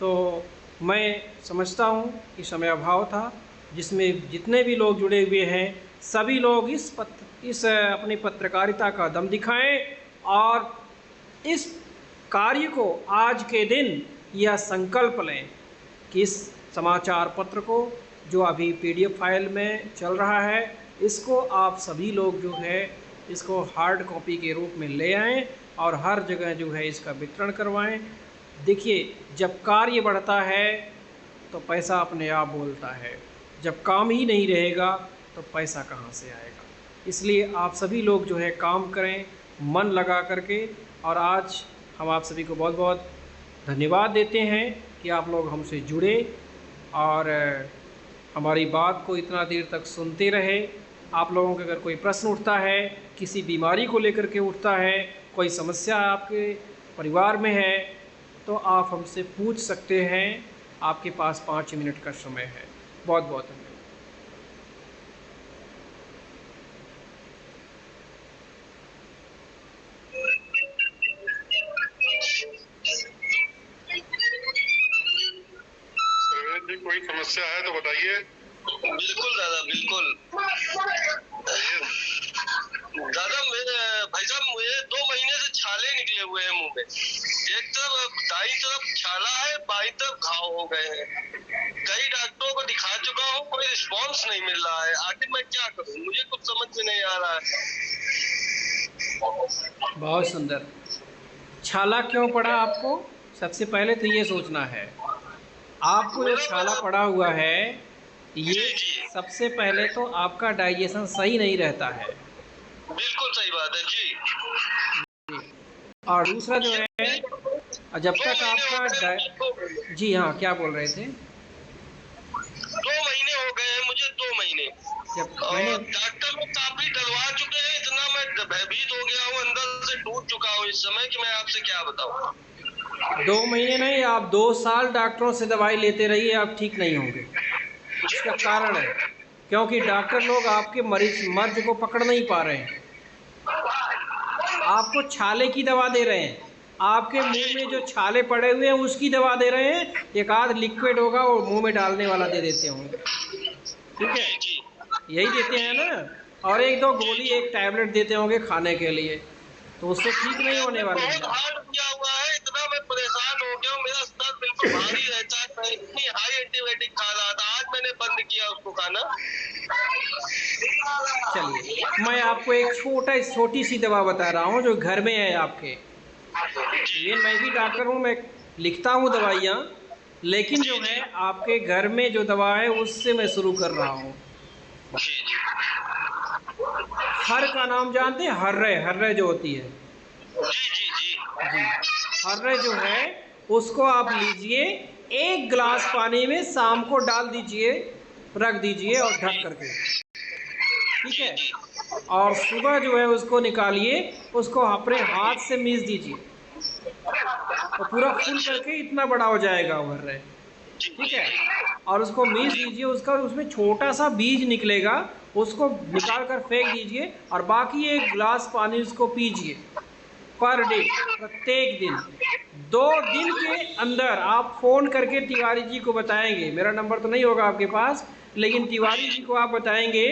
तो मैं समझता हूँ कि समय अभाव था, जिसमें जितने भी लोग जुड़े हुए हैं सभी लोग इस अपनी पत्रकारिता का दम दिखाएं, और इस कार्य को आज के दिन यह संकल्प लें कि इस समाचार पत्र को जो अभी PDF फाइल में चल रहा है, इसको आप सभी लोग जो है इसको हार्ड कॉपी के रूप में ले आएं और हर जगह जो है इसका वितरण करवाएं। देखिए, जब कार्य बढ़ता है तो पैसा अपने आप बोलता है, जब काम ही नहीं रहेगा तो पैसा कहाँ से आएगा। इसलिए आप सभी लोग जो है काम करें मन लगा करके, और आज हम आप सभी को बहुत बहुत धन्यवाद देते हैं कि आप लोग हमसे जुड़े और हमारी बात को इतना देर तक सुनते रहे। आप लोगों का अगर कोई प्रश्न उठता है, किसी बीमारी को लेकर के उठता है, कोई समस्या आपके परिवार में है, तो आप हमसे पूछ सकते हैं। आपके पास 5 मिनट का समय है। बहुत बहुत धन्यवाद।
कोई समस्या है तो बताइए।
बिल्कुल दादा, बिल्कुल दादा। भाई साहब, मुझे 2 महीने से छाले निकले हुए हैं मुंह में। एक तरफ दाई तरफ छाला है, बाई तरफ घाव हो गए हैं। कई डॉक्टरों को दिखा चुका हूँ, कोई रिस्पॉन्स नहीं मिल रहा है। आखिर मैं क्या करूँ, मुझे कुछ समझ में नहीं आ रहा है।
बहुत सुंदर। छाला क्यों पड़ा आपको? सबसे पहले तो ये सोचना है, आपको जो छाला पड़ा हुआ है ये सबसे पहले तो आपका डाइजेशन सही नहीं रहता है।
बिल्कुल सही बात है जी।
और दूसरा जो है, जब तक आपका जी हाँ, क्या बोल रहे थे?
2 महीने हो गए हैं मुझे, 2 महीने।
जब
और डॉक्टर लोग काफी डलवा चुके हैं, इतना मैं भयभीत हो गया हूँ, अंदर से टूट चुका हूँ इस समय कि मैं आपसे क्या बताऊँ।
2 महीने नहीं, आप 2 साल डॉक्टरों से दवाई लेते रहिए, आप ठीक नहीं होंगे। इसका कारण है क्योंकि डॉक्टर लोग आपके मर्ज को पकड़ नहीं पा रहे हैं। आपको छाले की दवा दे रहे हैं, आपके मुंह में जो छाले पड़े हुए हैं उसकी दवा दे रहे हैं। एक आध लिक्विड होगा और मुंह में डालने वाला दे देते होंगे, ठीक है? यही देते हैं ना। और 1-2 गोली, एक टैबलेट देते होंगे खाने के लिए, तो उससे ठीक नहीं होने वाले हैं।
इतना मैं परेशान हो गया हूँ, मेरा सर बिल्कुल भारी रहता है। मैं इतनी हाई एंटीबायोटिक खा रहा था, आज मैंने बंद किया उसको खाना।
चलिए, मैं आपको एक छोटी सी दवा बता रहा हूँ जो घर में है आपके। ये मैं भी डॉक्टर हूँ, मैं लिखता हूँ दवाइयाँ, लेकिन जो है आपके घर में जो दवा है उससे मैं शुरू कर रहा हूँ। हर का नाम जानते हैं? हर्रे जो होती है जी, हर्रे जो है उसको आप लीजिए, 1 गिलास पानी में शाम को डाल दीजिए, रख दीजिए और ढक करके, ठीक है? और सुबह जो है उसको निकालिए, उसको अपने हाथ से मीस दीजिए, तो पूरा फूल करके इतना बड़ा हो जाएगा वो हर्रे, ठीक है? और उसको मीस दीजिए, उसमें छोटा सा बीज निकलेगा, उसको निकाल कर फेंक दीजिए और बाकी 1 गिलास पानी उसको पीजिए पर डे, प्रत्येक दिन। 2 दिन के अंदर आप फ़ोन करके तिवारी जी को बताएंगे, मेरा नंबर तो नहीं होगा आपके पास, लेकिन तिवारी जी को आप बताएंगे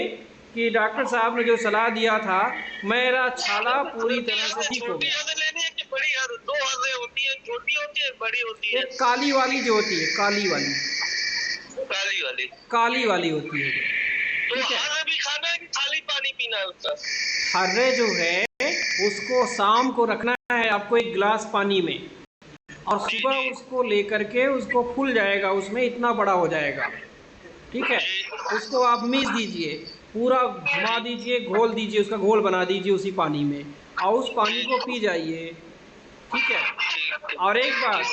कि डॉक्टर साहब ने जो सलाह दिया था, मेरा छाला पूरी तरह से ठीक हो गया। एक काली वाली जो होती है, काली वाली होती है, ठीक है?
हर्रे भी खाना है कि खाली पानी पीना है उसका?
हर्रे जो है उसको शाम को रखना है आपको 1 गिलास पानी में, और सुबह उसको लेकर के उसको फूल जाएगा, उसमें इतना बड़ा हो जाएगा, ठीक है? उसको आप मीस दीजिए, पूरा घुमा दीजिए, घोल दीजिए, उसका घोल बना दीजिए उसी पानी में, और उस पानी को पी जाइए, ठीक है? और एक बात,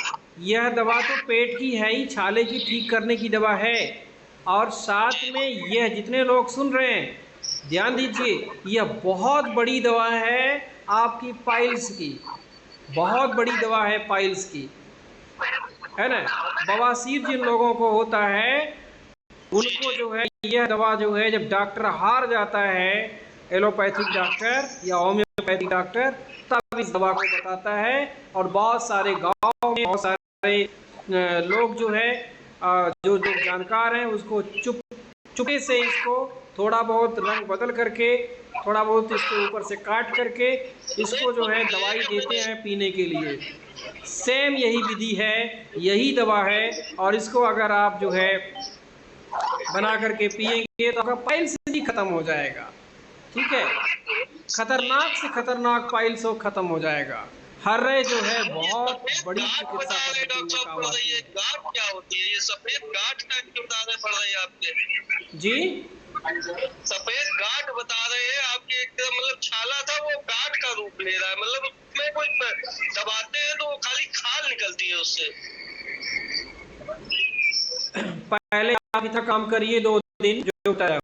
यह दवा तो पेट की है ही, छाले की ठीक करने की दवा है, और साथ में यह जितने लोग सुन रहे हैं ध्यान दीजिए, यह बहुत बड़ी दवा है आपकी पाइल्स की, बहुत बड़ी दवा है पाइल्स की, है ना? बवासीर जिन लोगों को होता है उनको जो है यह दवा जो है, जब डॉक्टर हार जाता है, एलोपैथिक डॉक्टर या होम्योपैथिक डॉक्टर, तब इस दवा को बताता है। और बहुत सारे गाँव में बहुत सारे लोग जो है जो जानकार हैं उसको चुपके से इसको थोड़ा बहुत रंग बदल करके, थोड़ा बहुत इसके ऊपर से काट करके इसको जो है दवाई देते हैं पीने के लिए। सेम यही विधि है, यही दवा है, और इसको अगर आप जो है बना करके पिएंगे तो आपका पाइल्स भी खत्म हो जाएगा, ठीक है? खतरनाक से खतरनाक पाइल्स हो खत्म हो जाएगा। हर्रे जो है बहुत बड़ी चिकित्सा पद्धति में काम आती है।
गांठ क्या होती है? ये सफेद गांठ का क्यों बता रहे पड़ रही है आपके?
जी,
सफेद गांठ बता रहे हैं आपके, एकदम मतलब छाला था वो गांठ का रूप ले रहा है, मतलब उसमें कोई दबाते हैं तो वो खाली खाल निकलती है उससे।
पहले आप इतना काम करिए 2 दिन जो बताया,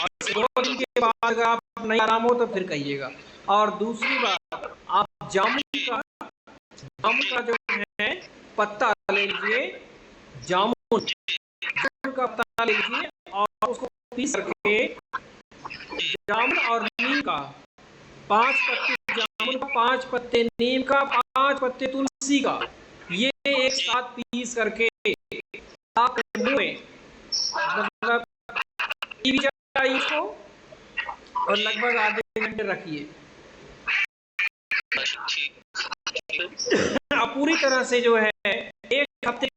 और 2 दिन के बाद अगर आप नहीं आराम हो तो फिर कहिएगा। और दूसरी बात, आप जामुन का जो है पत्ता ले लीजिए, जामुन का पत्ता ले लीजिए और उसको पीस करके, जामुन और नीम का 5 पत्ते जामुन का, 5 पत्ते नीम का, 5 पत्ते तुलसी का, ये एक साथ पीस करके आप मुंह में मतलब चाहिए इसको और लगभग आधे घंटे रखिए। आप पूरी तरह से जो है एक हफ्ते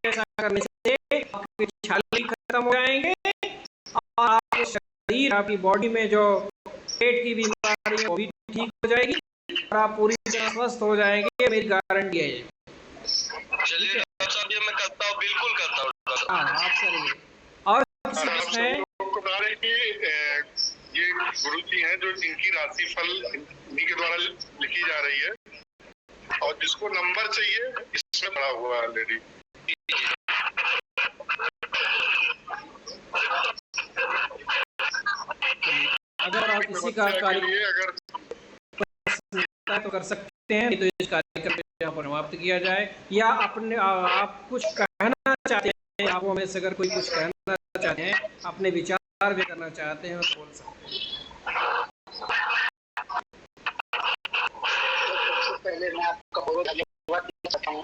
ऐसा करने से आपके छाले खत्म हो जाएंगे और आपके शरीर, आपकी बॉडी में जो पेट की बीमारी है वो भी ठीक हो जाएगी और आप पूरी तरह स्वस्थ हो जाएंगे, मेरी गारंटी है ये।
चलिए डॉक्टर साहब, ये मैं करता हूँ, बिल्कुल करता हूँ।
हाँ, आप करिए। और है
बता रहे कि ये गुरु जी हैं जो इनकी राशिफल इन्हीं के द्वारा लिखी जा रही है और जिसको नंबर चाहिए इसमें पड़ा हुआ है ऑलरेडी।
अगर आप किसी का कार्य
अगर
तो कर सकते हैं, तो इस कार्यक्रम को यहाँ पर समाप्त किया जाए। या अपने आप कुछ कहना चाहते हैं, आप हमें से अगर कोई कुछ कहना चाहते हैं, अपने विचार भी करना चाहते हैं तो बोल सकते हैं।
सबसे पहले मैं आपका बहुत धन्यवाद देना चाहता हूँ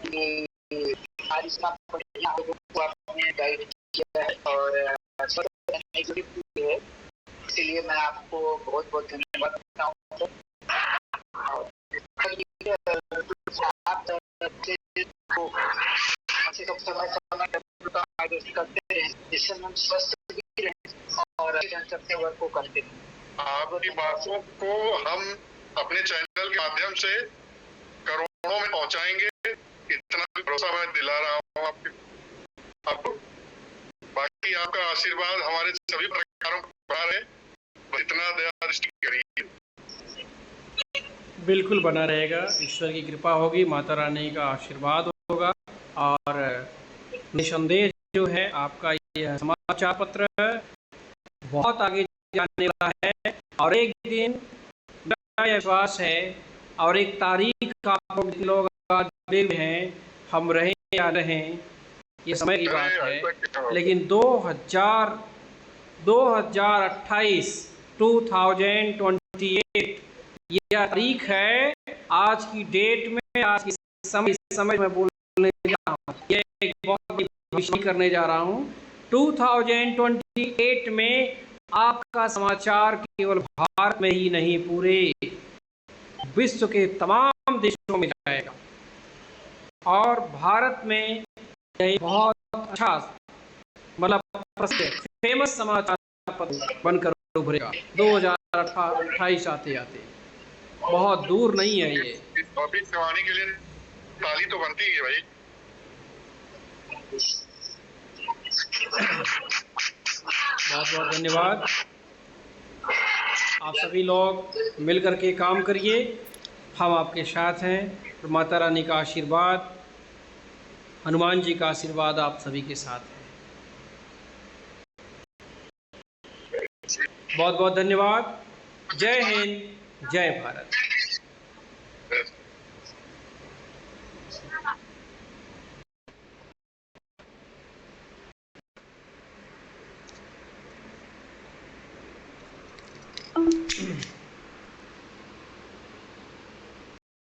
कि आज इतना बढ़िया लोगों को आपने गाइड किया है और इसलिए मैं आपको बहुत बहुत धन्यवाद देता हूँ। करते रहे जिससे हम स्वस्थ भी रहें और अच्छे वर्क को करते रहें।
आपकी बातों को हम अपने चैनल के माध्यम से करोड़ों में पहुंचाएंगे, इतना भरोसा मैं दिला रहा हूँ आपको। बाकी आपका आशीर्वाद हमारे सभी प्रकारों को बना रहे, इतना दया दृष्टि करिए।
बिल्कुल बना रहेगा, ईश्वर की कृपा होगी, माता रानी का आशीर्वाद होगा और निसंदेह जो है आपका यह समाचार पत्र बहुत आगे जाने वाला है और एक दिन मेरा विश्वास है और एक तारीख आप लोग देख हैं, हम रहें या रहें ये समय की बात है, लेकिन 2028 यह तारीख है। आज की डेट में, आज की समय में बोलने जा रहा हूँ, यह एक बहुत बड़ी भविष्यवाणी करने जा रहा हूँ। 2028 में आपका समाचार केवल भारत में ही नहीं, पूरे विश्व के तमाम देशों में जाएगा और भारत में यह बहुत अच्छा मतलब प्रसिद्ध फेमस समाचार पत्र बनकर उभरेगा 2028 आते आते। बहुत दूर नहीं है ये।
भविष्यवाणी के लिए ताली तो बनती है भाई।
बहुत बहुत धन्यवाद। आप सभी लोग मिलकर के काम करिए, हम आपके साथ हैं। माता रानी का आशीर्वाद, हनुमान जी का आशीर्वाद आप सभी के साथ है। बहुत बहुत धन्यवाद। जय हिंद, जय भारत।